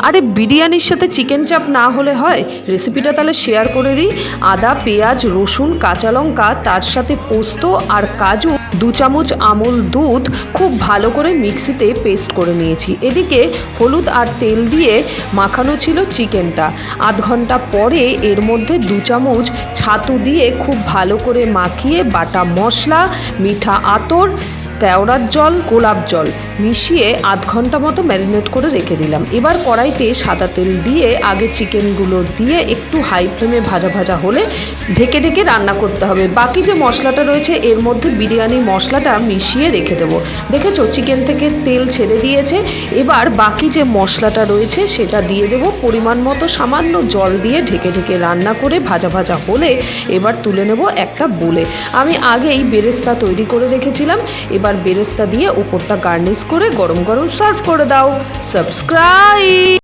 আরে বিরিয়ানির সাথে চিকেন চাপ না হলে হয়? রেসিপিটা তাহলে শেয়ার করে দিই। আদা, পেঁয়াজ, রসুন, কাঁচা লঙ্কা, তার সাথে পোস্ত আর কাজু, 2 চামচ আমুল দুধ খুব ভালো করে মিক্সিতে পেস্ট করে নিয়েছি। এদিকে হলুদ আর তেল দিয়ে মাখানো ছিল চিকেনটা। আধ ঘন্টা পরে এর মধ্যে 2 চামচ ছাতু দিয়ে খুব ভালো করে মাখিয়ে বাটা মশলা, মিঠা আতর, কেওড়ার জল, গোলাপ জল মিশিয়ে আধ ঘন্টা মতো ম্যারিনেট করে রেখে দিলাম। এবার কড়াইতে সাদা তেল দিয়ে আগে চিকেনগুলো দিয়ে একটু হাই ফ্লেমে ভাজা ভাজা হলে ঢেকে ঢেকে রান্না করতে হবে। বাকি যে মশলাটা রয়েছে এর মধ্যে বিরিয়ানি মশলাটা মিশিয়ে রেখে দেবো। দেখেছো চিকেন থেকে তেল ছেড়ে দিয়েছে। এবার বাকি যে মশলাটা রয়েছে সেটা দিয়ে দেবো। পরিমাণ মতো সামান্য জল দিয়ে ঢেকে ঢেকে রান্না করে ভাজা ভাজা হলে এবার তুলে নেব একটা বোলে। আমি আগেই বেরেস্তা তৈরি করে রেখেছিলাম। এবার বেরেস্তা দিয়ে উপরটা গার্নিশ করে গরম গরম সার্ভ করে দাও। সাবস্ক্রাইব।